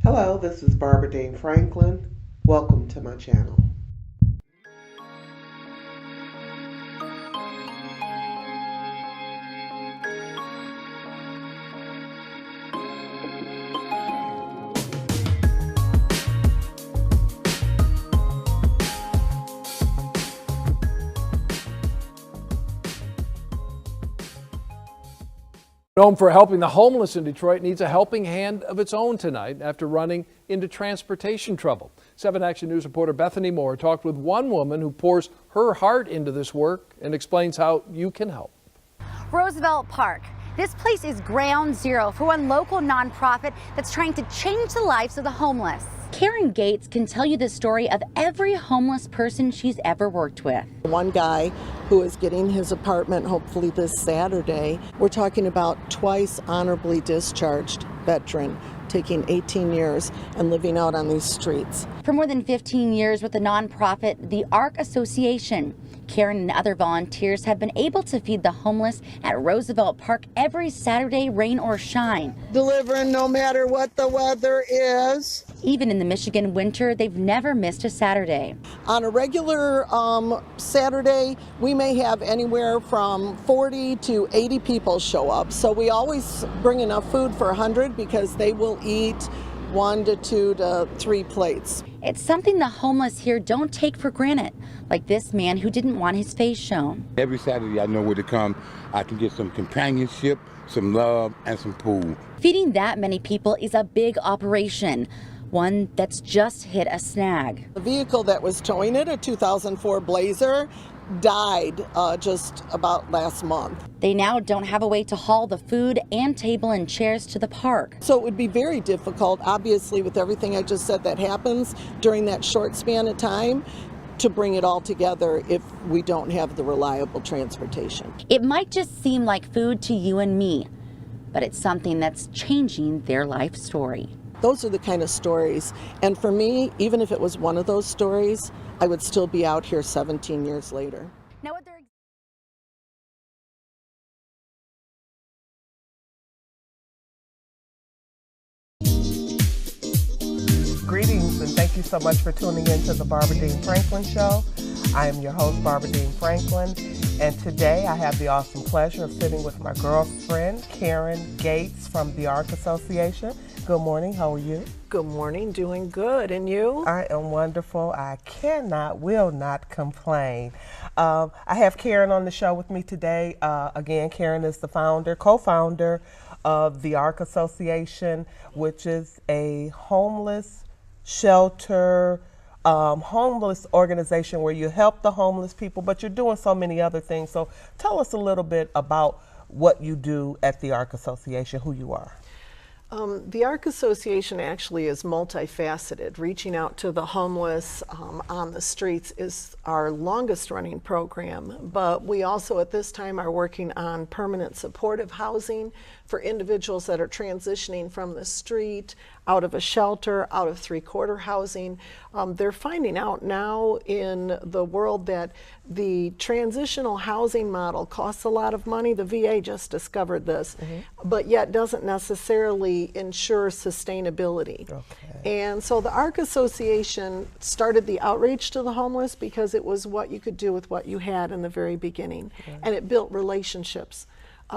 Hello, this is Barbara Dean Franklin. Welcome to my channel. Known for helping the homeless in Detroit, needs a helping hand of its own tonight after running into transportation trouble. 7 Action News reporter Bethany Moore talked with one woman who pours her heart into this work and explains how you can help. Roosevelt Park. This place is ground zero for one local nonprofit that's trying to change the lives of the homeless. Karen Gates can tell you the story of every homeless person she's ever worked with. One guy who is getting his apartment hopefully this Saturday. We're talking about twice honorably discharged veteran, taking 18 years and living out on these streets. For more than 15 years with the nonprofit, the Ark Association, Karen and other volunteers have been able to feed the homeless at Roosevelt Park every Saturday, rain or shine. Delivering no matter what the weather is. Even in the Michigan winter, they've never missed a Saturday. On a regular Saturday, we may have anywhere from 40 to 80 people show up. So we always bring enough food for 100 because they will eat 1 to 2 to 3 plates. It's something the homeless here don't take for granted, like this man who didn't want his face shown. Every Saturday I know where to come. I can get some companionship, some love, and some food. Feeding that many people is a big operation, one that's just hit a snag. The vehicle that was towing it, a 2004 Blazer, died just about last month. They now don't have a way to haul the food and table and chairs to the park. So it would be very difficult, obviously, with everything I just said that happens during that short span of time, to bring it all together if we don't have the reliable transportation. It might just seem like food to you and me, but it's something that's changing their life story. Those are the kind of stories. And for me, even if it was one of those stories, I would still be out here 17 years later. Now, what they're Greetings and thank you so much for tuning in to the Barbara Dean Franklin Show. I am your host, Barbara Dean Franklin, and today I have the awesome pleasure of sitting with my girlfriend, Karen Gates from the Ark Association. Good morning, how are you? Good morning, doing good. And you? I am wonderful. I will not complain. I have Karen on the show with me today. Again, Karen is the co-founder of the Ark Association, which is a homeless shelter, homeless organization where you help the homeless people, but you're doing so many other things. So tell us a little bit about what you do at the Ark Association, who you are. The Ark Association actually is multifaceted. Reaching out to the homeless on the streets is our longest running program, but we also at this time are working on permanent supportive housing for individuals that are transitioning from the street, out of a shelter, out of three-quarter housing. They're finding out now in the world that the transitional housing model costs a lot of money. The VA just discovered this, but yet doesn't necessarily ensure sustainability. Okay. And so the Ark Association started the outreach to the homeless because it was what you could do with what you had in the very beginning, and it built relationships.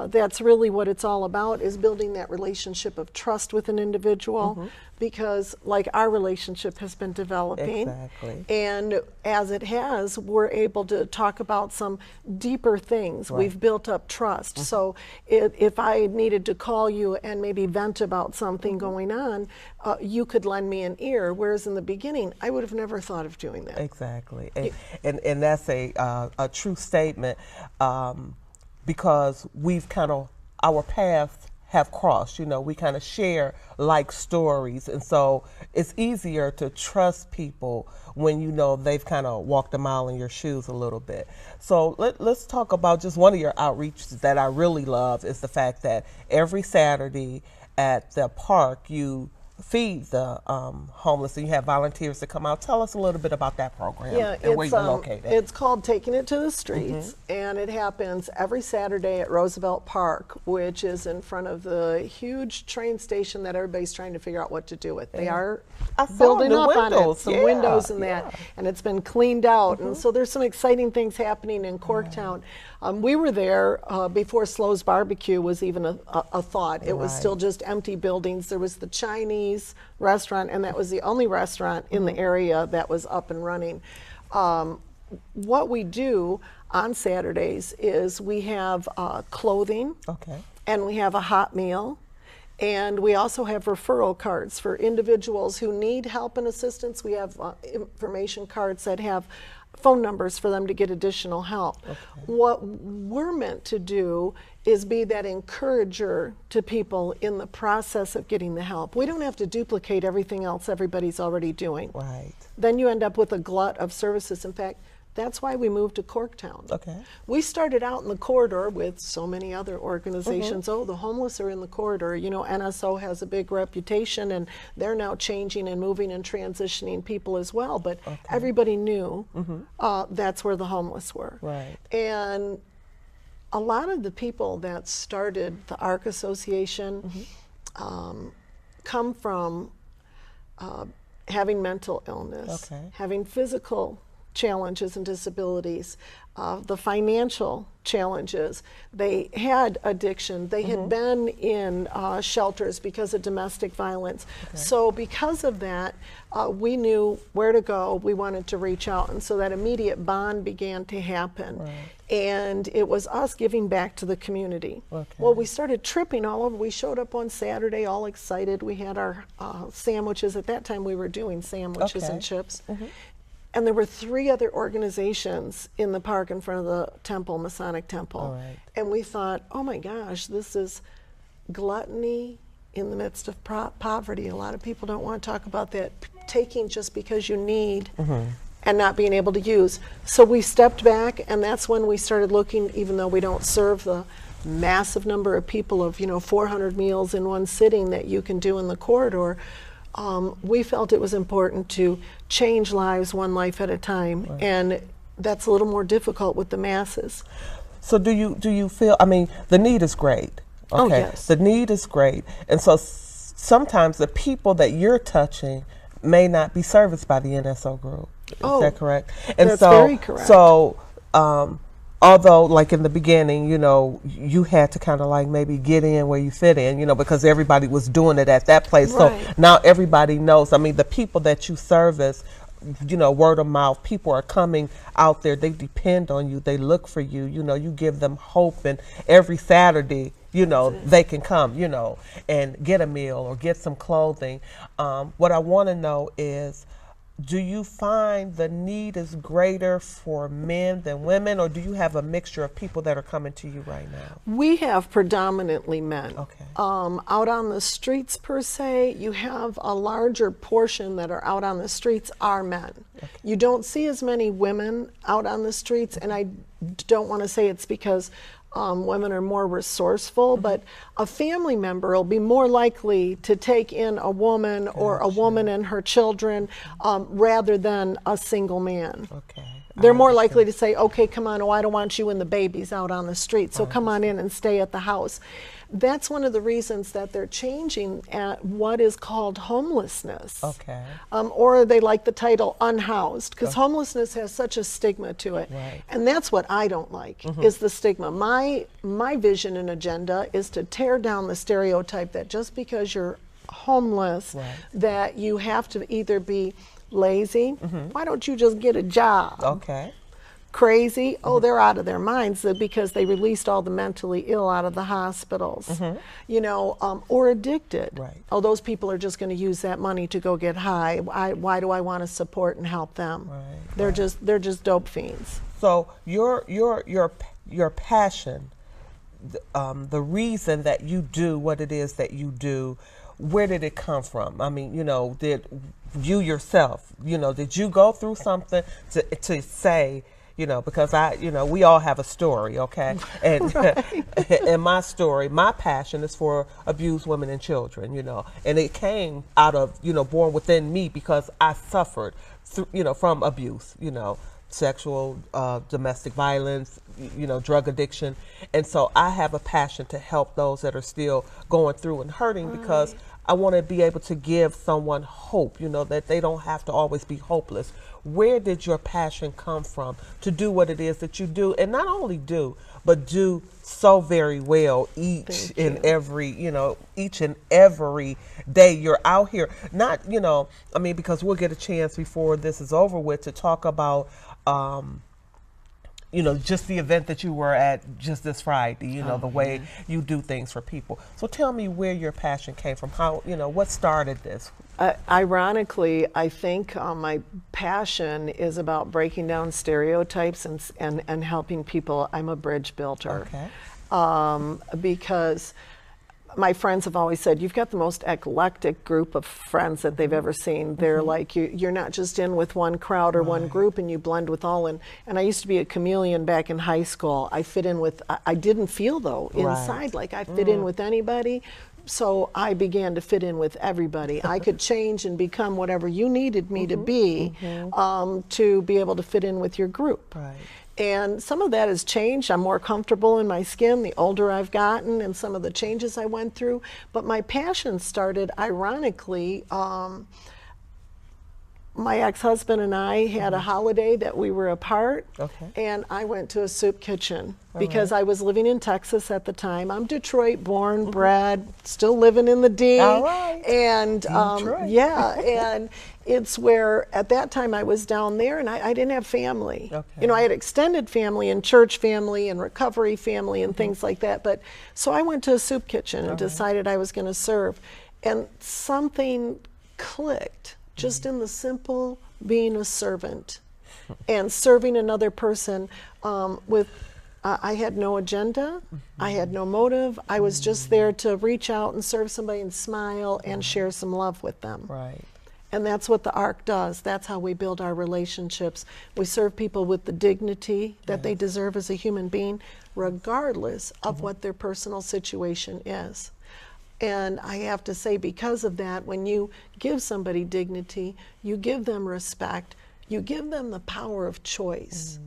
That's really what it's all about, is building that relationship of trust with an individual, because like our relationship has been developing. Exactly. And as it has, we're able to talk about some deeper things. Right. We've built up trust. So if I needed to call you and maybe vent about something going on, you could lend me an ear, whereas in the beginning, I would have never thought of doing that. Exactly. And that's a true statement. Because we've our paths have crossed, we kind of share like stories. And so it's easier to trust people when they've kind of walked a mile in your shoes a little bit. So let's talk about just one of your outreaches that I really love is the fact that every Saturday at the park you feed the homeless, and you have volunteers to come out. Tell us a little bit about that program and where you're located. It's called Taking It to the Streets, and it happens every Saturday at Roosevelt Park, which is in front of the huge train station that everybody's trying to figure out what to do with. They are building up on it, some windows and that, and it's been cleaned out, and so there's some exciting things happening in Corktown. We were there before Slow's Barbecue was even a thought. It was still just empty buildings. There was the Chinese restaurant, and that was the only restaurant in the area that was up and running. What we do on Saturdays is we have clothing, and we have a hot meal, and we also have referral cards for individuals who need help and assistance. We have information cards that have phone numbers for them to get additional help. What we're meant to do is be that encourager to people in the process of getting the help. We don't have to duplicate everything else everybody's already doing. Then you end up with a glut of services. In fact, that's why we moved to Corktown. We started out in the corridor with so many other organizations. Oh, the homeless are in the corridor. You know, NSO has a big reputation, and they're now changing and moving and transitioning people as well. But everybody knew that's where the homeless were. And a lot of the people that started the Ark Association come from having mental illness, having physical challenges and disabilities, the financial challenges. They had addiction. They had been in shelters because of domestic violence. So because of that, we knew where to go. We wanted to reach out, and so that immediate bond began to happen. And it was us giving back to the community. Well, we started tripping all over. We showed up on Saturday all excited. We had our sandwiches. At that time, we were doing sandwiches and chips. And there were 3 other organizations in the park in front of the temple, Masonic Temple. And we thought, oh my gosh, this is gluttony in the midst of poverty. A lot of people don't want to talk about that, taking just because you need and not being able to use. So we stepped back, and that's when we started looking, even though we don't serve the massive number of people of 400 meals in one sitting that you can do in the corridor, we felt it was important to change lives one life at a time, and that's a little more difficult with the masses. So do you feel, I mean, the need is great. Oh, yes. The need is great. And so sometimes the people that you're touching may not be serviced by the NSO group. Is that correct? And that's very correct. So, although, like in the beginning, you had to kind of like maybe get in where you fit in, because everybody was doing it at that place. So now everybody knows. I mean, the people that you service, word of mouth, people are coming out there. They depend on you. They look for you. You give them hope. And every Saturday, they can come, and get a meal or get some clothing. What I want to know is, do you find the need is greater for men than women, or do you have a mixture of people that are coming to you right now? We have predominantly men. Out on the streets per se, you have a larger portion that are out on the streets are men. You don't see as many women out on the streets, and I don't want to say it's because women are more resourceful, but a family member will be more likely to take in a woman or a woman and her children rather than a single man. They're more likely to say, okay, come on, I don't want you and the babies out on the street, so come on in and stay at the house. That's one of the reasons that they're changing at what is called homelessness. Or they like the title unhoused, because homelessness has such a stigma to it. And that's what I don't like, is the stigma. My vision and agenda is to tear down the stereotype that just because you're homeless, that you have to either be lazy, why don't you just get a job? Crazy, they're out of their minds because they released all the mentally ill out of the hospitals, or addicted. Those people are just going to use that money to go get high. Why do I want to support and help them? They're just dope fiends. So your passion, the reason that you do what it is that you do, where did it come from? I mean, did you yourself, did you go through something to say, you know, because we all have a story, okay? And and my story, my passion is for abused women and children, you know, and it came out of, born within me because I suffered, from abuse, sexual, domestic violence, drug addiction. And so I have a passion to help those that are still going through and hurting, because I want to be able to give someone hope, that they don't have to always be hopeless. Where did your passion come from to do what it is that you do? And not only do, but do so very well each and every day you're out here. Not, because we'll get a chance before this is over with to talk about, just the event that you were at just this Friday, the way you do things for people. So tell me where your passion came from, how, what started this? Ironically, I think my passion is about breaking down stereotypes and helping people. I'm a bridge builder. Okay. Because my friends have always said, you've got the most eclectic group of friends that they've ever seen. They're like, you're not just in with one crowd or one group, and you blend with all. And I used to be a chameleon back in high school. I fit in with, I didn't feel though inside like I fit in with anybody. So I began to fit in with everybody. I could change and become whatever you needed me to be able to fit in with your group. Right. And some of that has changed. I'm more comfortable in my skin the older I've gotten, and some of the changes I went through. But my passion started, ironically, my ex-husband and I had a holiday that we were apart, and I went to a soup kitchen because I was living in Texas at the time. I'm Detroit born, bred, still living in the D. All right. And and it's where at that time I was down there, and I didn't have family. Okay. I had extended family and church family and recovery family and things like that. But so I went to a soup kitchen and decided I was going to serve, and something clicked. Just in the simple being a servant and serving another person with, I had no agenda, I had no motive, I was just there to reach out and serve somebody and smile and share some love with them. Right. And that's what the Ark does. That's how we build our relationships. We serve people with the dignity that they deserve as a human being, regardless of what their personal situation is. And I have to say, because of that, when you give somebody dignity, you give them respect, you give them the power of choice.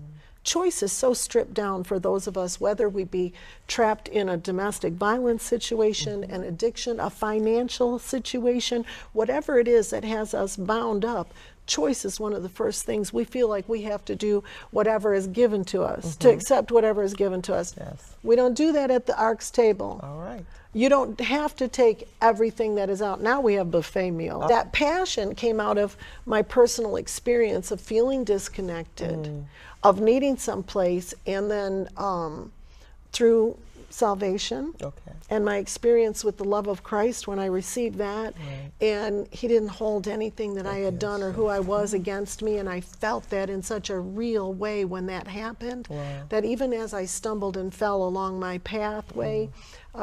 Choice is so stripped down for those of us, whether we be trapped in a domestic violence situation, an addiction, a financial situation, whatever it is that has us bound up. Choice is one of the first things we feel like we have to do whatever is given to us, to accept whatever is given to us. Yes. We don't do that at the Ark's table. All right. You don't have to take everything that is out. Now we have buffet meal. That passion came out of my personal experience of feeling disconnected, of needing someplace, and then through salvation and my experience with the love of Christ when I received that, and he didn't hold anything that I had done or who I was against me, and I felt that in such a real way when that happened, that even as I stumbled and fell along my pathway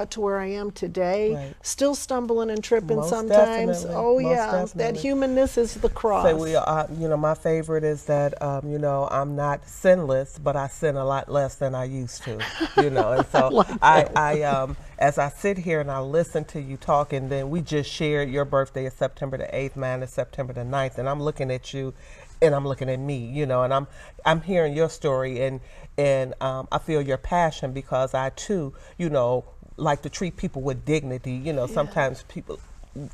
to where I am today, still stumbling and tripping sometimes. Definitely. Oh Most yeah, definitely. that humanness is the cross. Say my favorite is that I'm not sinless, but I sin a lot less than I used to. And so I as I sit here and I listen to you talk, and then we just shared your birthday is September the 8th, mine is September the 9th, and I'm looking at you, and I'm looking at me, and I'm hearing your story, and I feel your passion, because I too, like to treat people with dignity. Sometimes people,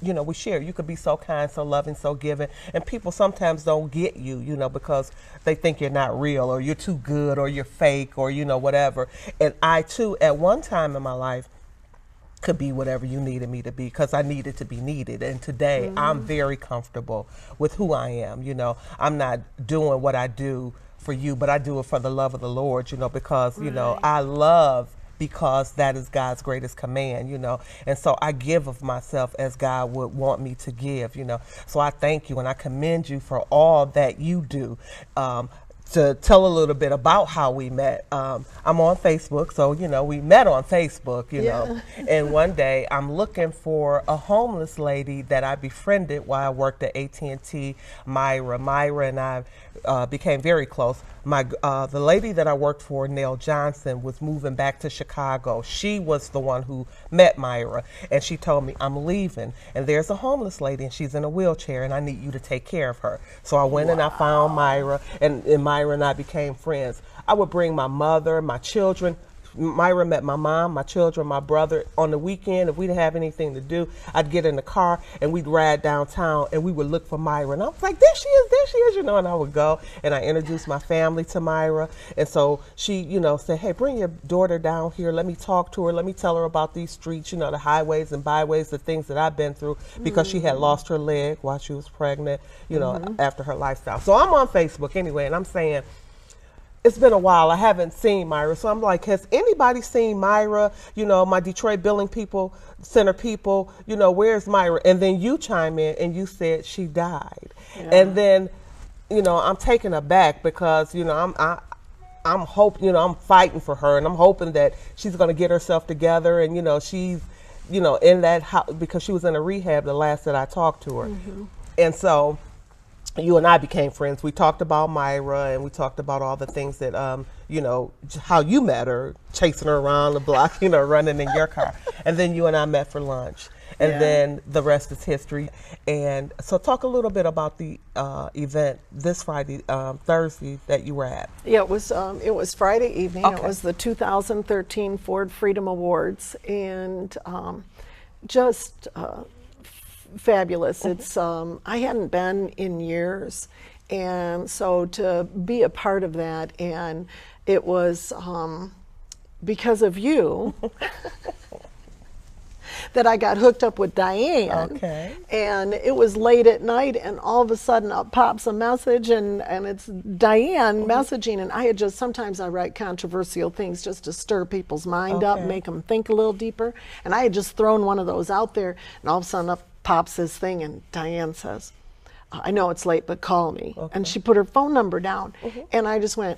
we share. You could be so kind, so loving, so giving, and people sometimes don't get you, because they think you're not real, or you're too good, or you're fake, or whatever. And I too, at one time in my life, could be whatever you needed me to be, because I needed to be needed. And today, I'm very comfortable with who I am. I'm not doing what I do for you, but I do it for the love of the Lord. Because I love. Because that is God's greatest command, and so I give of myself as God would want me to give, So I thank you and I commend you for all that you do to tell a little bit about how we met. I'm on Facebook, so we met on Facebook, you know. And one day I'm looking for a homeless lady that I befriended while I worked at AT&T, Myra. Myra and I became very close. The lady that I worked for, Nell Johnson, was moving back to Chicago. She was the one who met Myra, and she told me, I'm leaving, and there's a homeless lady, and she's in a wheelchair, and I need you to take care of her. So I went and I found Myra, and Myra and I became friends. I would bring my mother, my children. Myra met my mom, my children, my brother. On the weekend, if we didn't have anything to do, I'd get in the car and we'd ride downtown and we would look for Myra. And I was like, there she is, and I would go and I introduced my family to Myra. And so she, said, hey, bring your daughter down here. Let me talk to her. Let me tell her about these streets, the highways and byways, the things that I've been through, because she had lost her leg while she was pregnant, after her lifestyle. So I'm on Facebook anyway, and I'm saying, it's been a while. I haven't seen Myra. So I'm like, has anybody seen Myra? My Detroit Billing Center people, where's Myra? And then you chime in and you said she died. Yeah. And then, I'm taken aback because, I'm fighting for her, and I'm hoping that she's going to get herself together, and, she's, in that house, because she was in a rehab the last that I talked to her. And so you and I became friends. We talked about Myra, and we talked about all the things that, how you met her, chasing her around the block, running in your car. And then you and I met for lunch. And then the rest is history. And so talk a little bit about the event this Friday, Thursday that you were at. Yeah, it was Friday evening. Okay. It was the 2013 Ford Freedom Awards, and just fabulous. It's I hadn't been in years, and so to be a part of that, and it was because of you that I got hooked up with Diane. Okay. And it was late at night, and all of a sudden up pops a message, and it's Diane messaging, and I had just, sometimes I write controversial things just to stir people's mind up, make them think a little deeper, and I had just thrown one of those out there, and all of a sudden up pops this thing, and Diane says, I know it's late, but call me. And she put her phone number down, and I just went,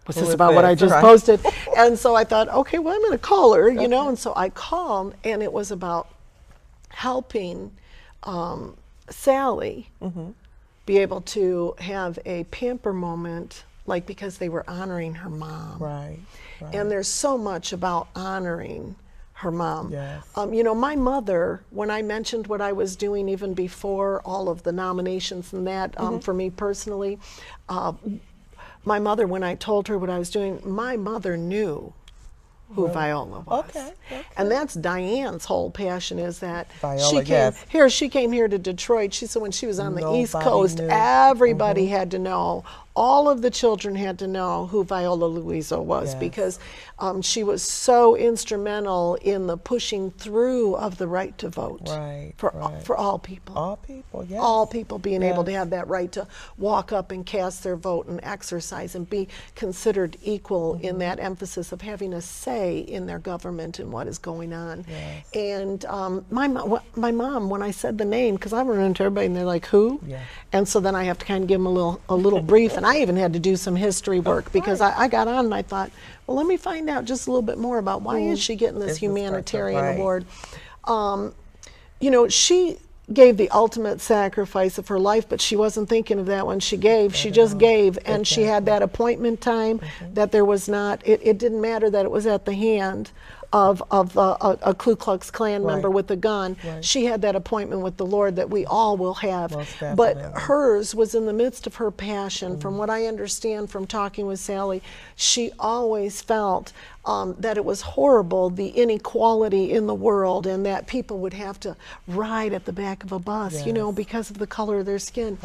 was this about what I just posted? And so I thought, okay, well, I'm going to call her, and so I called, and it was about helping Sally be able to have a pamper moment, like, because they were honoring her mom. Right. And there's so much about honoring her mom. Yes. My mother, when I mentioned what I was doing even before all of the nominations and that, for me personally, my mother, when I told her what I was doing, my mother knew who Viola was. Okay. And that's Diane's whole passion, is that Viola, she came here to Detroit. She said when she was on the East Coast, everybody had to know, all of the children had to know who Viola Louisa was, because she was so instrumental in the pushing through of the right to vote for all people. All people, yes. All people being able to have that right to walk up and cast their vote and exercise and be considered equal in that emphasis of having a say in their government and what is going on. Yes. And my mom, when I said the name, because I run into everybody and they're like, who? Yeah. And so then I have to kind of give them a little brief, and I even had to do some history work, because I got on and I thought, well, let me find out just a little bit more about why is she getting this humanitarian award. She gave the ultimate sacrifice of her life, but she wasn't thinking of that when she gave. She just gave, and she had that appointment time that there was not, it didn't matter that it was at the hand of a Ku Klux Klan member with a gun. She had that appointment with the Lord that we all will have. But hers was in the midst of her passion. From what I understand from talking with Sally, she always felt that it was horrible, the inequality in the world, and that people would have to ride at the back of a bus, because of the color of their skin.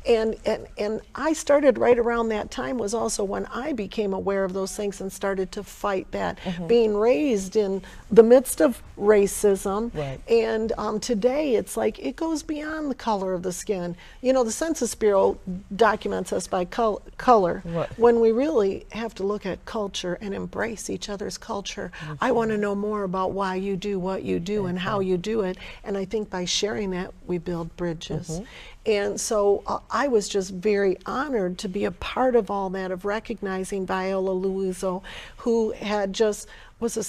And I started right around that time, was also when I became aware of those things and started to fight that, being raised in the midst of racism. And today it's like, it goes beyond the color of the skin. The Census Bureau documents us by color, when we really have to look at culture and embrace each other's culture. I want to know more about why you do what you do and how you do it, and I think by sharing that we build bridges. And so I was just very honored to be a part of all that, of recognizing Viola Luiso, who had just was a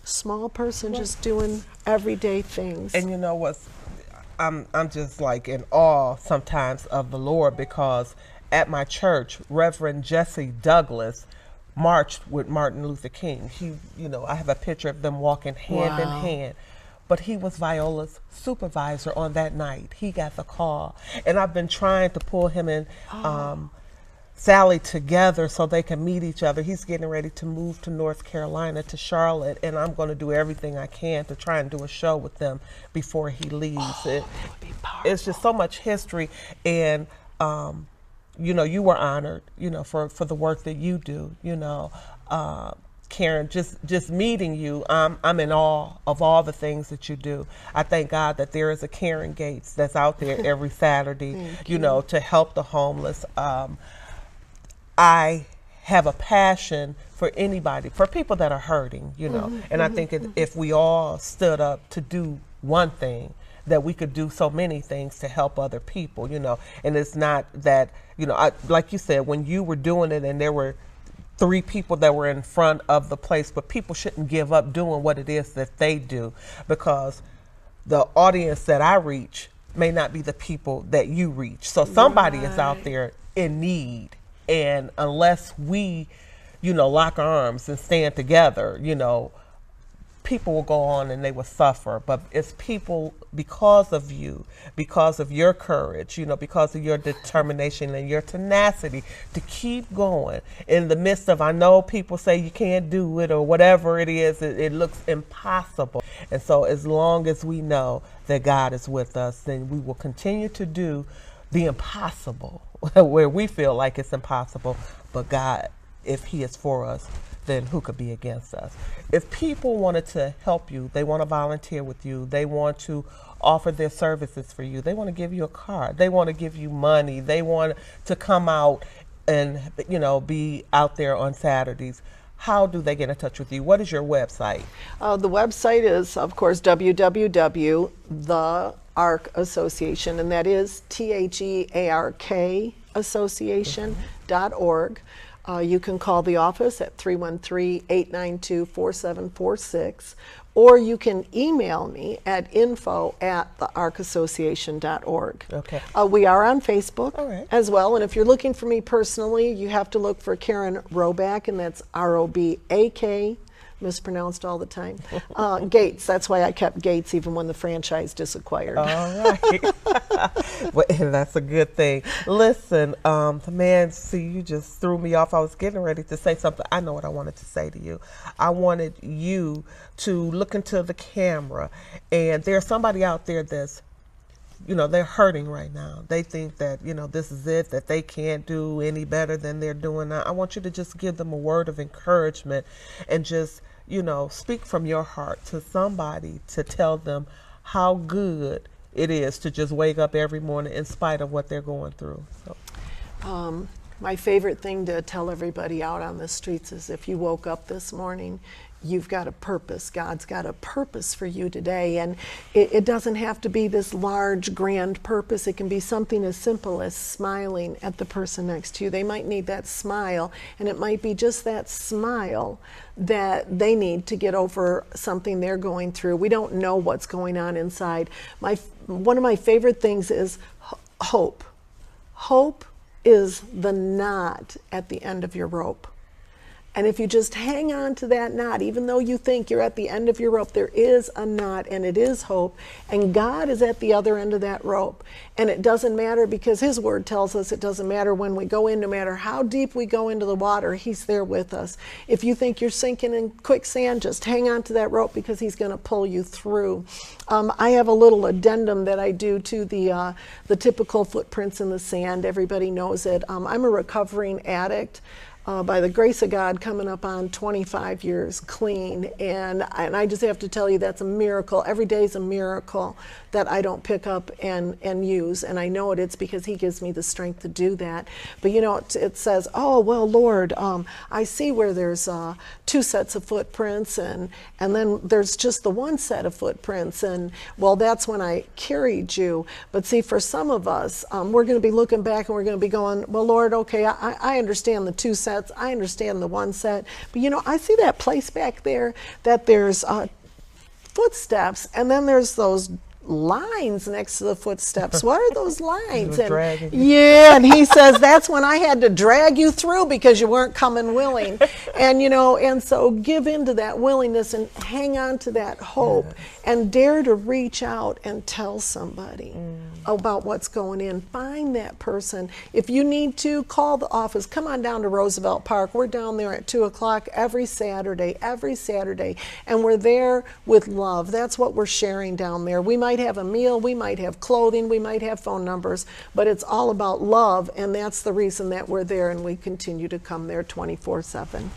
small person just doing everyday things. And you know what's, I'm just like in awe sometimes of the Lord, because at my church, Reverend Jesse Douglas marched with Martin Luther King. He, I have a picture of them walking hand in hand. But he was Viola's supervisor on that night. He got the call. And I've been trying to pull him and Sally together so they can meet each other. He's getting ready to move to North Carolina, to Charlotte, and I'm going to do everything I can to try and do a show with them before he leaves. It's just so much history. And you were honored, for the work that you do, Karen, just meeting you, I'm in awe of all the things that you do. I thank God that there is a Karen Gates that's out there every Saturday, to help the homeless. I have a passion for anybody, for people that are hurting, and I think if we all stood up to do one thing, that we could do so many things to help other people, and it's not that, like you said, when you were doing it and there were 3 people that were in front of the place, but people shouldn't give up doing what it is that they do, because the audience that I reach may not be the people that you reach. So somebody is out there in need, and unless we, lock arms and stand together, people will go on and they will suffer. But it's people, because of you, because of your courage, because of your determination and your tenacity to keep going in the midst of, I know people say you can't do it or whatever it is, it looks impossible. And so as long as we know that God is with us, then we will continue to do the impossible where we feel like it's impossible. But God, if He is for us, then who could be against us? If people wanted to help you, they want to volunteer with you, they want to offer their services for you, they want to give you a car, they want to give you money, they want to come out and be out there on Saturdays, how do they get in touch with you? What is your website? The website is, of course, www.the Ark Association, and that is THEARK Association.org. You can call the office at 313-892-4746, or you can email me at info@thearkassociation.org. Okay. We are on Facebook as well, and if you're looking for me personally, you have to look for Karen Roback, and that's Robak, mispronounced all the time. Gates, that's why I kept Gates even when the franchise disacquired. All right. Well, and that's a good thing. Listen, man, see, you just threw me off. I was getting ready to say something. I know what I wanted to say to you. I wanted you to look into the camera, and there's somebody out there that's, they're hurting right now. They think that, this is it, that they can't do any better than they're doing now. I want you to just give them a word of encouragement and just, speak from your heart to somebody to tell them how good it is to just wake up every morning in spite of what they're going through. So. My favorite thing to tell everybody out on the streets is, if you woke up this morning, you've got a purpose. God's got a purpose for you today, and it doesn't have to be this large, grand purpose. It can be something as simple as smiling at the person next to you. They might need that smile, and it might be just that smile that they need to get over something they're going through. We don't know what's going on inside. One of my favorite things is hope. Hope is the knot at the end of your rope. And if you just hang on to that knot, even though you think you're at the end of your rope, there is a knot, and it is hope. And God is at the other end of that rope. And it doesn't matter, because His Word tells us it doesn't matter when we go in, no matter how deep we go into the water, He's there with us. If you think you're sinking in quicksand, just hang on to that rope, because He's going to pull you through. I have a little addendum that I do to the typical footprints in the sand. Everybody knows it. I'm a recovering addict. by the grace of God, coming up on 25 years clean. And I just have to tell you, that's a miracle. Every day is a miracle that I don't pick up and use. And I know it's because he gives me the strength to do that. But you know, it says, oh, well, Lord, I see where there's 2 sets of footprints, and then there's just the 1 set of footprints. And well, that's when I carried you. But see, for some of us, we're going to be looking back and we're going to be going, well, Lord, okay, I understand the 2 sets. I understand the 1 set. But you know, I see that place back there that there's footsteps, and then there's those lines next to the footsteps. What are those lines? And, yeah, and he says, that's when I had to drag you through because you weren't coming willing. And you know, and so give into that willingness and hang on to that hope, and dare to reach out and tell somebody about what's going in. Find that person. If you need to, call the office. Come on down to Roosevelt Park. We're down there at 2 o'clock every Saturday, and we're there with love. That's what we're sharing down there. We might have a meal, we might have clothing, we might have phone numbers, but it's all about love, and that's the reason that we're there, and we continue to come there 24/7.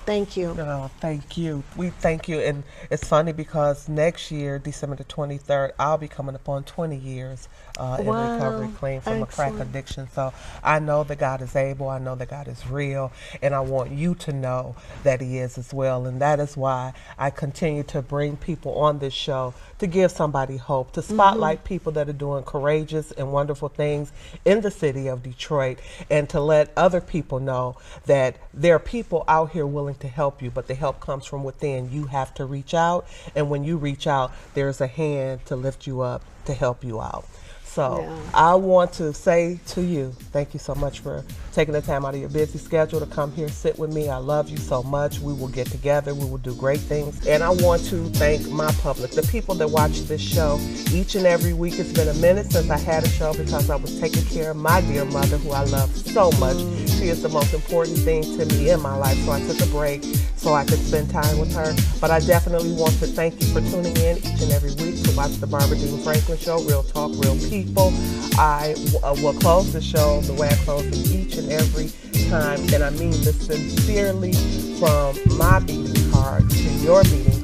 Thank you. No, thank you. We thank you. And it's funny because next year, December the 23rd, I'll be coming upon 20 years in recovery clean from a crack addiction. So I know that God is able. I know that God is real. And I want you to know that he is as well. And that is why I continue to bring people on this show to give somebody hope, to spotlight people that are doing courageous and wonderful things in the city of Detroit, and to let other people know that there are people out here willing to help you, but the help comes from within. You have to reach out, and when you reach out, there's a hand to lift you up, to help you out. So I want to say to you, thank you so much for taking the time out of your busy schedule to come here, sit with me. I love you so much. We will get together. We will do great things. And I want to thank my public, the people that watch this show each and every week. It's been a minute since I had a show because I was taking care of my dear mother, who I love so much. She is the most important thing to me in my life. So I took a break so I could spend time with her. But I definitely want to thank you for tuning in each and every week to watch the Barbara Dean Franklin Show, Real Talk, Real People. I will close the show the way I close it each and every time, and I mean this sincerely, from my beating heart to your beating